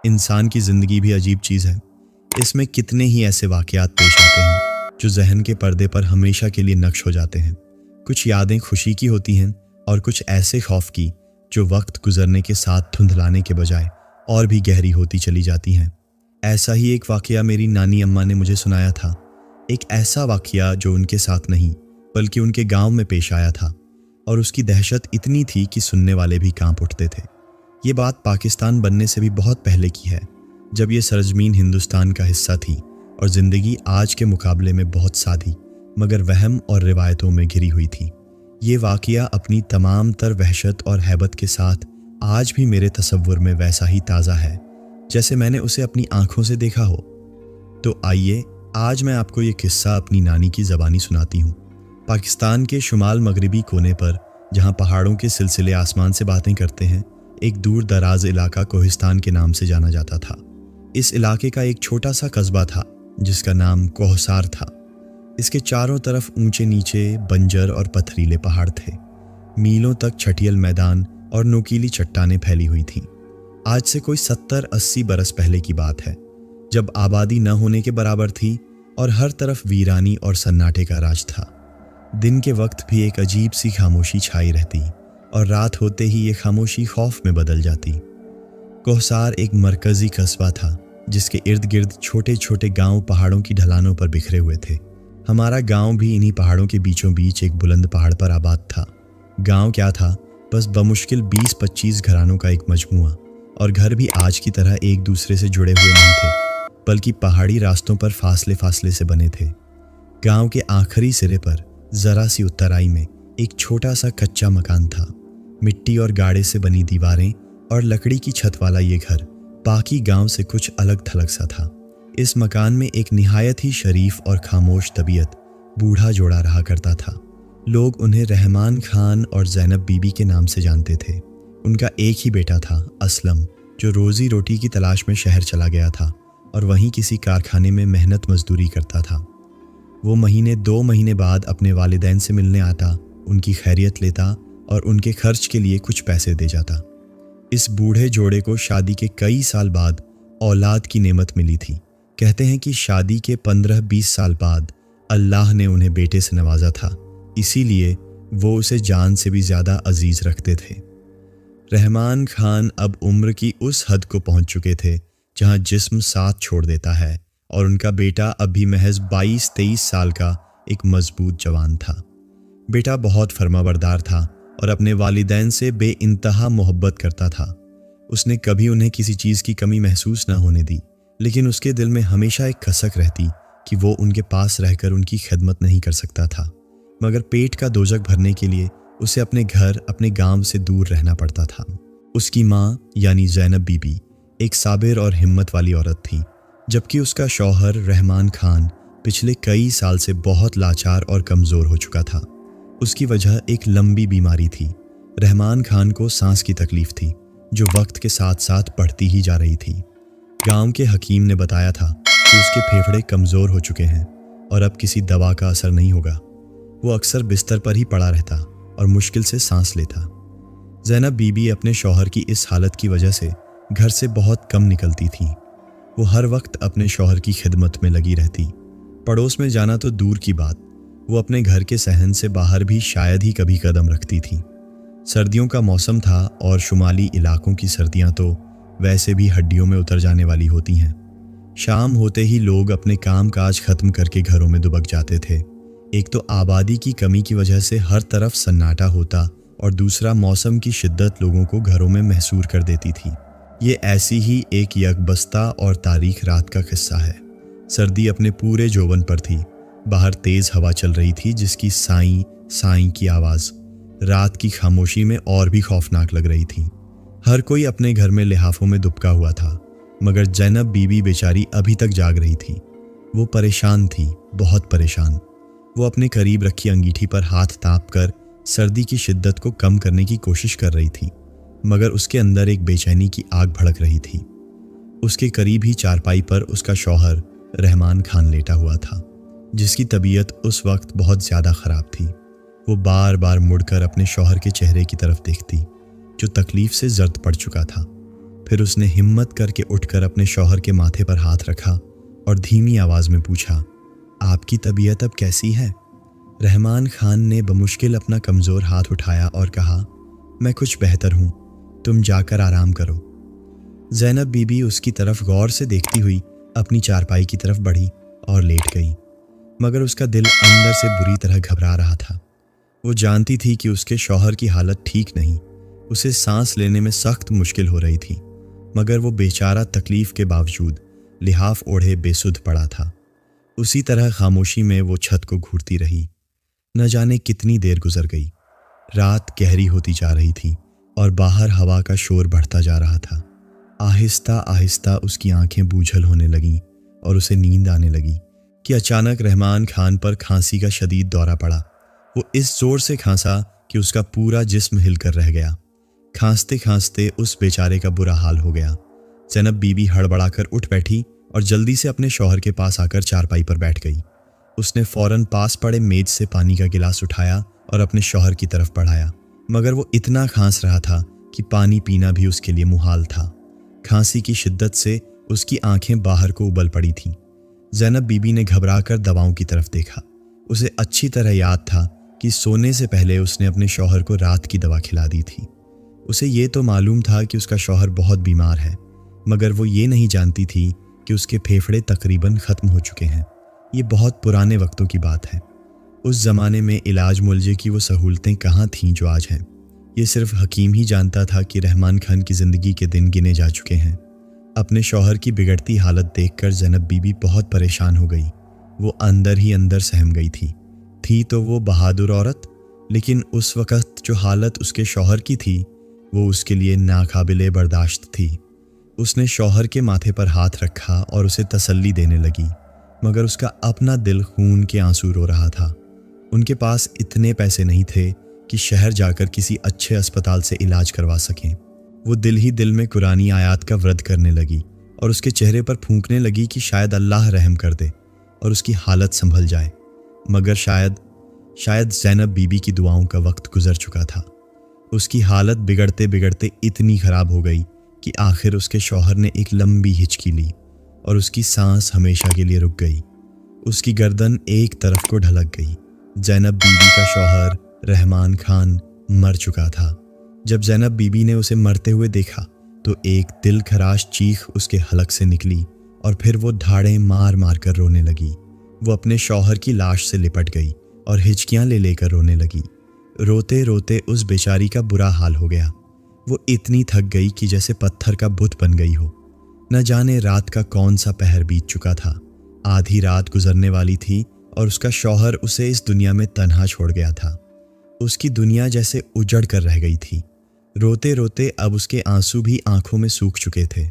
انسان کی زندگی بھی عجیب چیز ہے۔ اس میں کتنے ہی ایسے واقعات پیش آتے ہیں جو ذہن کے پردے پر ہمیشہ کے لیے نقش ہو جاتے ہیں۔ کچھ یادیں خوشی کی ہوتی ہیں اور کچھ ایسے خوف کی جو وقت گزرنے کے ساتھ دھندلانے کے بجائے اور بھی گہری ہوتی چلی جاتی ہیں۔ ایسا ہی ایک واقعہ میری نانی اماں نے مجھے سنایا تھا۔ ایک ایسا واقعہ جو ان کے ساتھ نہیں بلکہ ان کے گاؤں میں پیش آیا تھا، اور اس کی دہشت اتنی تھی کہ سننے والے بھی کانپ اٹھتے تھے۔ یہ بات پاکستان بننے سے بھی بہت پہلے کی ہے، جب یہ سرزمین ہندوستان کا حصہ تھی اور زندگی آج کے مقابلے میں بہت سادی مگر وہم اور روایتوں میں گھری ہوئی تھی۔ یہ واقعہ اپنی تمام تر وحشت اور ہیبت کے ساتھ آج بھی میرے تصور میں ویسا ہی تازہ ہے جیسے میں نے اسے اپنی آنکھوں سے دیکھا ہو۔ تو آئیے آج میں آپ کو یہ قصہ اپنی نانی کی زبانی سناتی ہوں۔ پاکستان کے شمال مغربی کونے پر، جہاں پہاڑوں کے سلسلے آسمان سے باتیں کرتے ہیں، ایک دور دراز علاقہ کوہستان کے نام سے جانا جاتا تھا۔ اس علاقے کا ایک چھوٹا سا قصبہ تھا جس کا نام کوہسار تھا۔ اس کے چاروں طرف اونچے نیچے بنجر اور پتھریلے پہاڑ تھے۔ میلوں تک چھٹیل میدان اور نوکیلی چٹانیں پھیلی ہوئی تھیں۔ آج سے کوئی 70-80 برس پہلے کی بات ہے، جب آبادی نہ ہونے کے برابر تھی اور ہر طرف ویرانی اور سناٹے کا راج تھا۔ دن کے وقت بھی ایک عجیب سی خاموشی چھائی رہتی اور رات ہوتے ہی یہ خاموشی خوف میں بدل جاتی۔ کوہسار ایک مرکزی قصبہ تھا جس کے ارد گرد چھوٹے چھوٹے گاؤں پہاڑوں کی ڈھلانوں پر بکھرے ہوئے تھے۔ ہمارا گاؤں بھی انہی پہاڑوں کے بیچوں بیچ ایک بلند پہاڑ پر آباد تھا۔ گاؤں کیا تھا، بس بمشکل 20-25 گھرانوں کا ایک مجموعہ، اور گھر بھی آج کی طرح ایک دوسرے سے جڑے ہوئے نہیں تھے، بلکہ پہاڑی راستوں پر فاصلے فاصلے سے بنے تھے۔ گاؤں کے آخری سرے پر ذرا سی اترائی میں ایک چھوٹا سا کچا مکان تھا۔ مٹی اور گاڑے سے بنی دیواریں اور لکڑی کی چھت والا یہ گھر باقی گاؤں سے کچھ الگ تھلگ سا تھا۔ اس مکان میں ایک نہایت ہی شریف اور خاموش طبیعت بوڑھا جوڑا رہا کرتا تھا۔ لوگ انہیں رحمان خان اور زینب بی بی کے نام سے جانتے تھے۔ ان کا ایک ہی بیٹا تھا، اسلم، جو روزی روٹی کی تلاش میں شہر چلا گیا تھا اور وہیں کسی کارخانے میں محنت مزدوری کرتا تھا۔ وہ 2 مہینے بعد اپنے والدین سے ملنے آتا، ان کی خیریت لیتا اور ان کے خرچ کے لیے کچھ پیسے دے جاتا۔ اس بوڑھے جوڑے کو شادی کے کئی سال بعد اولاد کی نعمت ملی تھی۔ کہتے ہیں کہ شادی کے 15-20 سال بعد اللہ نے انہیں بیٹے سے نوازا تھا، اسی لیے وہ اسے جان سے بھی زیادہ عزیز رکھتے تھے۔ رحمان خان اب عمر کی اس حد کو پہنچ چکے تھے جہاں جسم ساتھ چھوڑ دیتا ہے، اور ان کا بیٹا اب بھی محض 22-23 سال کا ایک مضبوط جوان تھا۔ بیٹا بہت فرما بردار تھا اور اپنے والدین سے بے انتہا محبت کرتا تھا۔ اس نے کبھی انہیں کسی چیز کی کمی محسوس نہ ہونے دی، لیکن اس کے دل میں ہمیشہ ایک کھسک رہتی کہ وہ ان کے پاس رہ کر ان کی خدمت نہیں کر سکتا تھا، مگر پیٹ کا دوزخ بھرنے کے لیے اسے اپنے گھر، اپنے گاؤں سے دور رہنا پڑتا تھا۔ اس کی ماں یعنی زینب بی بی ایک صابر اور ہمت والی عورت تھی، جبکہ اس کا شوہر رحمان خان پچھلے کئی سال سے بہت لاچار اور کمزور ہو چکا تھا۔ اس کی وجہ ایک لمبی بیماری تھی۔ رحمان خان کو سانس کی تکلیف تھی جو وقت کے ساتھ ساتھ بڑھتی ہی جا رہی تھی۔ گاؤں کے حکیم نے بتایا تھا کہ اس کے پھیپھڑے کمزور ہو چکے ہیں اور اب کسی دوا کا اثر نہیں ہوگا۔ وہ اکثر بستر پر ہی پڑا رہتا اور مشکل سے سانس لیتا۔ زینب بی بی اپنے شوہر کی اس حالت کی وجہ سے گھر سے بہت کم نکلتی تھی۔ وہ ہر وقت اپنے شوہر کی خدمت میں لگی رہتی۔ پڑوس میں جانا تو دور کی بات، وہ اپنے گھر کے صحن سے باہر بھی شاید ہی کبھی قدم رکھتی تھی۔ سردیوں کا موسم تھا اور شمالی علاقوں کی سردیاں تو ویسے بھی ہڈیوں میں اتر جانے والی ہوتی ہیں۔ شام ہوتے ہی لوگ اپنے کام کاج ختم کر کے گھروں میں دبک جاتے تھے۔ ایک تو آبادی کی کمی کی وجہ سے ہر طرف سناٹا ہوتا، اور دوسرا موسم کی شدت لوگوں کو گھروں میں محصور کر دیتی تھی۔ یہ ایسی ہی ایک یکبستہ اور تاریخ رات کا قصہ ہے۔ سردی اپنے پورے جوبن پر تھی۔ باہر تیز ہوا چل رہی تھی جس کی سائیں سائیں کی آواز رات کی خاموشی میں اور بھی خوفناک لگ رہی تھی۔ ہر کوئی اپنے گھر میں لحافوں میں دبکا ہوا تھا، مگر زینب بی بی بیچاری ابھی تک جاگ رہی تھی۔ وہ پریشان تھی، بہت پریشان۔ وہ اپنے قریب رکھی انگیٹھی پر ہاتھ تاپ کر سردی کی شدت کو کم کرنے کی کوشش کر رہی تھی، مگر اس کے اندر ایک بے چینی کی آگ بھڑک رہی تھی۔ اس کے قریب ہی چارپائی پر اس کا شوہر رحمان خان لیٹا ہوا تھا، جس کی طبیعت اس وقت بہت زیادہ خراب تھی۔ وہ بار بار مڑ کر اپنے شوہر کے چہرے کی طرف دیکھتی جو تکلیف سے زرد پڑ چکا تھا۔ پھر اس نے ہمت کر کے اٹھ کر اپنے شوہر کے ماتھے پر ہاتھ رکھا اور دھیمی آواز میں پوچھا، آپ کی طبیعت اب کیسی ہے؟ رحمان خان نے بمشکل اپنا کمزور ہاتھ اٹھایا اور کہا، میں کچھ بہتر ہوں، تم جا کر آرام کرو۔ زینب بی بی اس کی طرف غور سے دیکھتی ہوئی اپنی چارپائی کی طرف بڑھی اور لیٹ گئی، مگر اس کا دل اندر سے بری طرح گھبرا رہا تھا۔ وہ جانتی تھی کہ اس کے شوہر کی حالت ٹھیک نہیں، اسے سانس لینے میں سخت مشکل ہو رہی تھی، مگر وہ بیچارہ تکلیف کے باوجود لحاف اوڑھے بے سدھ پڑا تھا۔ اسی طرح خاموشی میں وہ چھت کو گھورتی رہی۔ نہ جانے کتنی دیر گزر گئی۔ رات گہری ہوتی جا رہی تھی اور باہر ہوا کا شور بڑھتا جا رہا تھا۔ آہستہ آہستہ اس کی آنکھیں بوجھل ہونے لگیں اور اسے نیند آنے لگی کہ اچانک رحمان خان پر کھانسی کا شدید دورہ پڑا۔ وہ اس زور سے کھانسا کہ اس کا پورا جسم ہل کر رہ گیا۔ کھانستے کھانستے اس بیچارے کا برا حال ہو گیا۔ زینب بی بی ہڑبڑا کر اٹھ بیٹھی اور جلدی سے اپنے شوہر کے پاس آ کر چارپائی پر بیٹھ گئی۔ اس نے فوراً پاس پڑے میز سے پانی کا گلاس اٹھایا اور اپنے شوہر کی طرف بڑھایا، مگر وہ اتنا کھانس رہا تھا کہ پانی پینا بھی اس کے لیے محال تھا۔ کھانسی کی شدت سے اس کی آنکھیں باہر کو ابل پڑی تھیں۔ زینب بی بی نے گھبرا کر دواؤں کی طرف دیکھا۔ اسے اچھی طرح یاد تھا کہ سونے سے پہلے اس نے اپنے شوہر کو رات کی دوا کھلا دی تھی۔ اسے یہ تو معلوم تھا کہ اس کا شوہر بہت بیمار ہے، مگر وہ یہ نہیں جانتی تھی کہ اس کے پھیپھڑے تقریباً ختم ہو چکے ہیں۔ یہ بہت پرانے وقتوں کی بات ہے۔ اس زمانے میں علاج معالجے کی وہ سہولتیں کہاں تھیں جو آج ہیں۔ یہ صرف حکیم ہی جانتا تھا کہ رحمان خان کی زندگی کے دن گنے جا چکے ہیں۔ اپنے شوہر کی بگڑتی حالت دیکھ کر زینب بی بی بہت پریشان ہو گئی۔ وہ اندر ہی اندر سہم گئی تھی تو وہ بہادر عورت، لیکن اس وقت جو حالت اس کے شوہر کی تھی وہ اس کے لیے ناقابل برداشت تھی۔ اس نے شوہر کے ماتھے پر ہاتھ رکھا اور اسے تسلی دینے لگی، مگر اس کا اپنا دل خون کے آنسو رو رہا تھا۔ ان کے پاس اتنے پیسے نہیں تھے کہ شہر جا کر کسی اچھے اسپتال سے علاج کروا سکیں۔ وہ دل ہی دل میں قرآنی آیات کا ورد کرنے لگی اور اس کے چہرے پر پھونکنے لگی کہ شاید اللہ رحم کر دے اور اس کی حالت سنبھل جائے، مگر شاید زینب بی بی کی دعاؤں کا وقت گزر چکا تھا۔ اس کی حالت بگڑتے بگڑتے اتنی خراب ہو گئی کہ آخر اس کے شوہر نے ایک لمبی ہچکی لی اور اس کی سانس ہمیشہ کے لیے رک گئی۔ اس کی گردن ایک طرف کو ڈھلک گئی۔ زینب بی بی کا شوہر رحمان خان مر چکا تھا۔ جب زینب بی بی نے اسے مرتے ہوئے دیکھا تو ایک دل خراش چیخ اس کے حلق سے نکلی اور پھر وہ دھاڑیں مار مار کر رونے لگی۔ وہ اپنے شوہر کی لاش سے لپٹ گئی اور ہچکیاں لے کر رونے لگی۔ روتے روتے اس بیچاری کا برا حال ہو گیا۔ وہ اتنی تھک گئی کہ جیسے پتھر کا بت بن گئی ہو۔ نہ جانے رات کا کون سا پہر بیت چکا تھا۔ آدھی رات گزرنے والی تھی اور اس کا شوہر اسے اس دنیا میں تنہا چھوڑ گیا تھا۔ اس کی دنیا جیسے اجڑ کر رہ گئی تھی۔ روتے روتے اب اس کے آنسو بھی آنکھوں میں سوکھ چکے تھے۔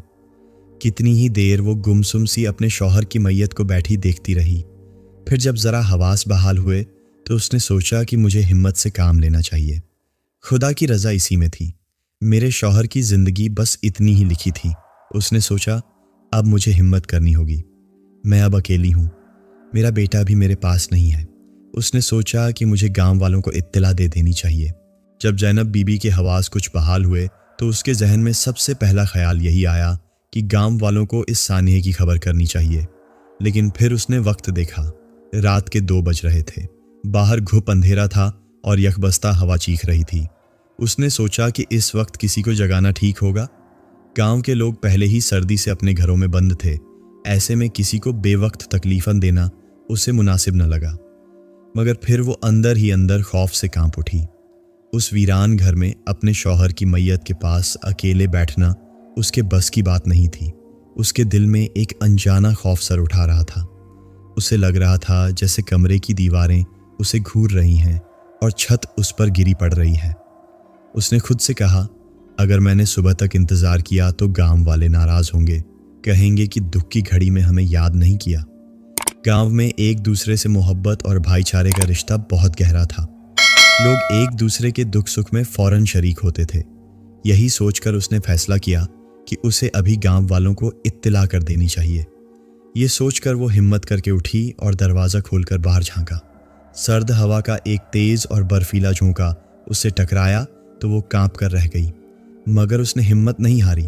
کتنی ہی دیر وہ گمسم سی اپنے شوہر کی میت کو بیٹھی دیکھتی رہی۔ پھر جب ذرا حواس بحال ہوئے تو اس نے سوچا کہ مجھے ہمت سے کام لینا چاہیے۔ خدا کی رضا اسی میں تھی۔ میرے شوہر کی زندگی بس اتنی ہی لکھی تھی۔ اس نے سوچا اب مجھے ہمت کرنی ہوگی۔ میں اب اکیلی ہوں، میرا بیٹا بھی میرے پاس نہیں ہے۔ اس نے سوچا کہ مجھے گاؤں والوں کو اطلاع دے دینی چاہیے۔ جب زینب بی بی کے حواس کچھ بحال ہوئے تو اس کے ذہن میں سب سے پہلا خیال یہی آیا کہ گاؤں والوں کو اس سانحے کی خبر کرنی چاہیے۔ لیکن پھر اس نے وقت دیکھا۔ رات کے 2 بج رہے تھے۔ باہر گھپ اندھیرا تھا اور یکبستہ ہوا چیخ رہی تھی۔ اس نے سوچا کہ اس وقت کسی کو جگانا ٹھیک ہوگا۔ گاؤں کے لوگ پہلے ہی سردی سے اپنے گھروں میں بند تھے، ایسے میں کسی کو بے وقت تکلیفاً دینا اسے مناسب نہ لگا۔ مگر پھر وہ اندر ہی اندر خوف سے کانپ اٹھی۔ اس ویران گھر میں اپنے شوہر کی میت کے پاس اکیلے بیٹھنا اس کے بس کی بات نہیں تھی۔ اس کے دل میں ایک انجانا خوف سر اٹھا رہا تھا۔ اسے لگ رہا تھا جیسے کمرے کی دیواریں اسے گھور رہی ہیں اور چھت اس پر گری پڑ رہی ہے۔ اس نے خود سے کہا، اگر میں نے صبح تک انتظار کیا تو گاؤں والے ناراض ہوں گے، کہیں گے کہ دکھ کی گھڑی میں ہمیں یاد نہیں کیا۔ گاؤں میں ایک دوسرے سے محبت اور بھائی چارے کا رشتہ بہت گہرا تھا۔ لوگ ایک دوسرے کے دکھ سکھ میں فوراً شریک ہوتے تھے۔ یہی سوچ کر اس نے فیصلہ کیا کہ اسے ابھی گاؤں والوں کو اطلاع کر دینی چاہیے۔ یہ سوچ کر وہ ہمت کر کے اٹھی اور دروازہ کھول کر باہر جھانکا۔ سرد ہوا کا ایک تیز اور برفیلا جھونکا اس سے ٹکرایا تو وہ کانپ کر رہ گئی، مگر اس نے ہمت نہیں ہاری۔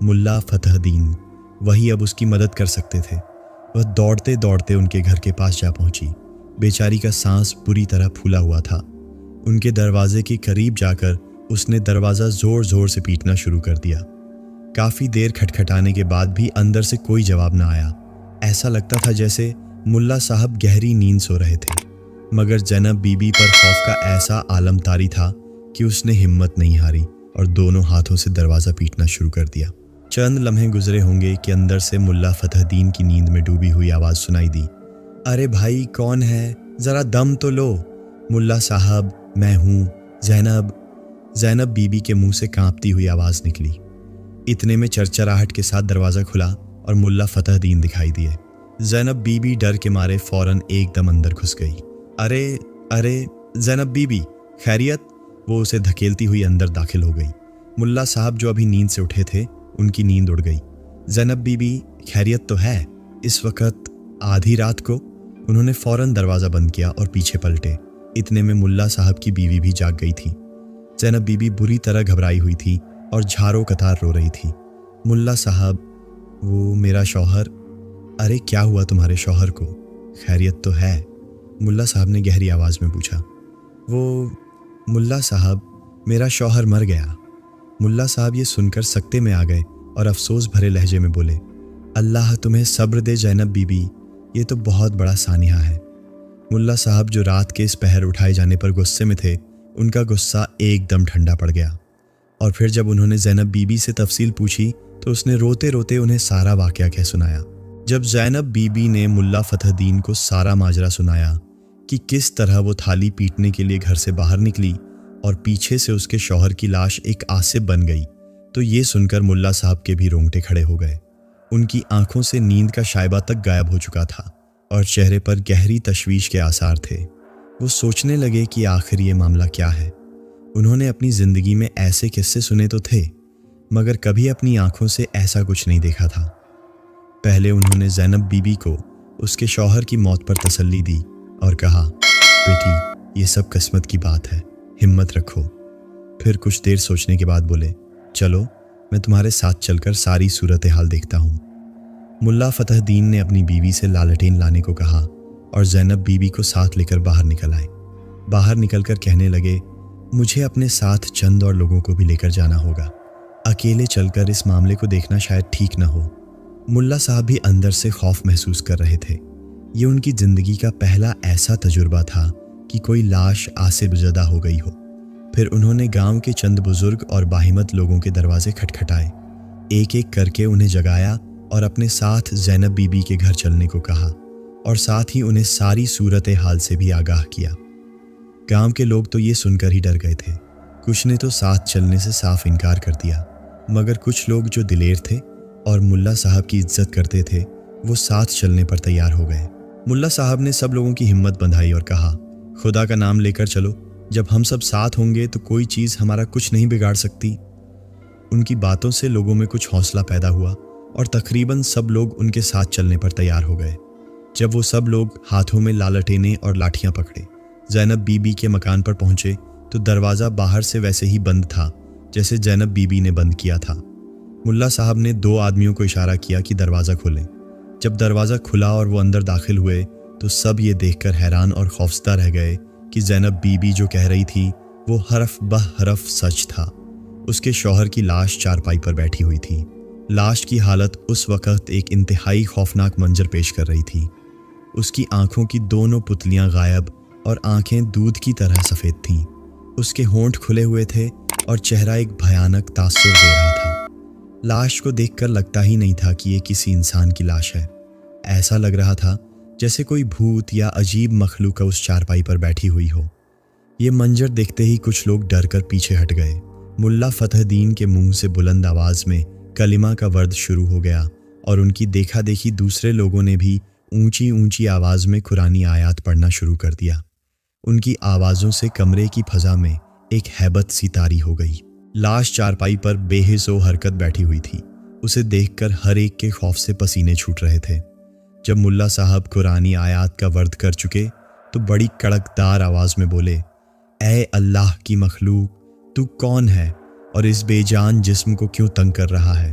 ملا فتح دین، وہی اب اس کی مدد کر سکتے تھے۔ وہ دوڑتے دوڑتے ان کے گھر کے پاس جا پہنچی۔ بیچاری کا سانس بری طرح پھولا ہوا تھا۔ ان کے دروازے کے قریب جا کر اس نے دروازہ زور زور سے پیٹنا شروع کر دیا۔ کافی دیر کھٹکھٹانے کے بعد بھی اندر سے کوئی جواب نہ آیا۔ ایسا لگتا تھا جیسے ملا صاحب گہری نیند سو رہے تھے، مگر زینب بی بی پر خوف کا ایسا عالم طاری تھا کہ اس نے ہمت نہیں ہاری اور دونوں ہاتھوں سے دروازہ پیٹنا شروع کر دیا۔ چند لمحے گزرے ہوں گے کہ اندر سے ملا فتح دین کی نیند میں ڈوبی ہوئی آواز سنائی دی، ارے بھائی کون ہے؟ ذرا دم تو لو۔ ملا صاحب میں ہوں، زینب۔ زینب بی بی کے منہ سے کانپتی ہوئی آواز نکلی۔ اتنے میں چرچراہٹ کے ساتھ دروازہ کھلا اور ملا فتح دین دکھائی دیے۔ زینب بی بی ڈر کے مارے فوراً ایک دم اندر گھس گئی۔ ارے زینب بی بی خیریت؟ وہ اسے دھکیلتی ہوئی اندر داخل ہو گئی۔ ملا صاحب جو ابھی نیند سے اٹھے تھے ان کی نیند اڑ گئی۔ زینب بی بی خیریت تو ہے؟ اس وقت آدھی رات کو؟ انہوں نے فوراً دروازہ بند کیا اور پیچھے پلٹے۔ اتنے میں ملا صاحب کی بیوی بھی جاگ گئی تھی۔ زینب بی بی بری طرح گھبرائی ہوئی تھی اور جھاروں قطار رو رہی تھی۔ ملا صاحب، وہ میرا شوہر۔ ارے کیا ہوا تمہارے شوہر کو؟ خیریت تو ہے؟ ملا صاحب نے گہری آواز میں پوچھا۔ وہ ملا صاحب، میرا شوہر مر گیا۔ ملا صاحب یہ سن کر سکتے میں آ گئے اور افسوس بھرے لہجے میں بولے، اللہ تمہیں صبر دے زینب بی بی، یہ تو بہت بڑا سانحہ ہے۔ ملا صاحب جو رات کے اس پہر اٹھائے جانے پر غصے میں تھے، ان کا غصہ ایک دم ٹھنڈا پڑ گیا، اور پھر جب انہوں نے زینب بی بی سے تفصیل پوچھی تو اس نے روتے روتے انہیں سارا واقعہ کہہ سنایا۔ جب زینب بی بی نے ملا فتح دین کو سارا ماجرا سنایا کہ کس طرح وہ تھالی پیٹنے کے لیے گھر سے باہر نکلی اور پیچھے سے اس کے شوہر کی لاش ایک آصف بن گئی، تو یہ سن کر ملا صاحب کے بھی رونگٹے کھڑے ہو گئے۔ ان کی آنکھوں سے نیند کا شائبہ تک غائب ہو چکا تھا اور چہرے پر گہری تشویش کے آثار تھے۔ وہ سوچنے لگے کہ آخر یہ معاملہ کیا ہے۔ انہوں نے اپنی زندگی میں ایسے قصے سنے تو تھے، مگر کبھی اپنی آنکھوں سے ایسا کچھ نہیں دیکھا تھا۔ پہلے انہوں نے زینب بی بی کو اس کے شوہر کی موت پر تسلی دی اور کہا، بیٹی یہ سب قسمت کی بات ہے، ہمت رکھو۔ پھر کچھ دیر سوچنے کے بعد بولے، چلو میں تمہارے ساتھ چل کر ساری صورتحال دیکھتا ہوں۔ ملا فتح دین نے اپنی بیوی سے لالٹین لانے کو کہا اور زینب بی بی کو ساتھ لے کر باہر نکل آئے۔ باہر نکل کر کہنے لگے، مجھے اپنے ساتھ چند اور لوگوں کو بھی لے کر جانا ہوگا، اکیلے چل کر اس معاملے کو دیکھنا شاید ٹھیک نہ ہو۔ ملا صاحب بھی اندر سے خوف محسوس کر رہے تھے۔ یہ ان کی زندگی کا پہلا ایسا تجربہ تھا کہ کوئی لاش آصف زدہ ہو گئی ہو۔ پھر انہوں نے گاؤں کے چند بزرگ اور باہمت لوگوں کے دروازے کھٹکھٹائے، ایک ایک کر کے انہیں جگایا اور اپنے ساتھ زینب بی بی کے گھر چلنے کو کہا، اور ساتھ ہی انہیں ساری صورتحال سے بھی آگاہ کیا۔ گاؤں کے لوگ تو یہ سن کر ہی ڈر گئے تھے۔ کچھ نے تو ساتھ چلنے سے صاف انکار کر دیا، مگر کچھ لوگ جو دلیر تھے اور ملا صاحب کی عزت کرتے تھے، وہ ساتھ چلنے پر تیار ہو گئے۔ ملا صاحب نے سب لوگوں کی ہمت بندھائی اور کہا، خدا کا نام لے کر چلو، جب ہم سب ساتھ ہوں گے تو کوئی چیز ہمارا کچھ نہیں بگاڑ سکتی۔ ان کی باتوں سے لوگوں میں کچھ حوصلہ پیدا ہوا اور تقریباً سب لوگ ان کے ساتھ چلنے پر تیار ہو گئے۔ جب وہ سب لوگ ہاتھوں میں لالٹینیں اور لاٹھیاں پکڑے زینب بی بی کے مکان پر پہنچے تو دروازہ باہر سے ویسے ہی بند تھا جیسے زینب بی بی نے بند کیا تھا۔ ملا صاحب نے 2 آدمیوں کو اشارہ کیا کہ دروازہ کھولیں۔ جب دروازہ کھلا اور وہ اندر داخل ہوئے تو سب یہ دیکھ کر حیران اور خوفزدہ رہ گئے کہ زینب بی بی جو کہہ رہی تھی وہ حرف بہ حرف سچ تھا۔ اس کے شوہر کی لاش چارپائی پر بیٹھی ہوئی تھی۔ لاش کی حالت اس وقت ایک انتہائی خوفناک منظر پیش کر رہی تھی۔ اس کی آنکھوں کی دونوں پتلیاں غائب اور آنکھیں دودھ کی طرح سفید تھیں۔ اس کے ہونٹ کھلے ہوئے تھے اور چہرہ ایک بھیانک تاثر دے رہا تھا۔ لاش کو دیکھ کر لگتا ہی نہیں تھا کہ یہ کسی انسان کی لاش ہے۔ ایسا لگ رہا تھا جیسے کوئی بھوت یا عجیب مخلوق اس چارپائی پر بیٹھی ہوئی ہو۔ یہ منظر دیکھتے ہی کچھ لوگ ڈر کر پیچھے ہٹ گئے۔ ملا فتح دین کے منہ سے بلند آواز میں کلمہ کا ورد شروع ہو گیا اور ان کی دیکھا دیکھی دوسرے لوگوں نے بھی اونچی اونچی آواز میں قرآنی آیات پڑھنا شروع کر دیا۔ ان کی آوازوں سے کمرے کی فضا میں ایک ہیبت سی طاری ہو گئی۔ لاش چارپائی پر بے حس و حرکت بیٹھی ہوئی تھی۔ اسے دیکھ کر ہر ایک کے خوف سے پسینے چھوٹ رہے تھے۔ جب ملا صاحب قرآنی آیات کا ورد کر چکے تو بڑی کڑکدار آواز میں بولے، اے اللہ کی مخلوق، تو کون ہے اور اس بے جان جسم کو کیوں تنگ کر رہا ہے؟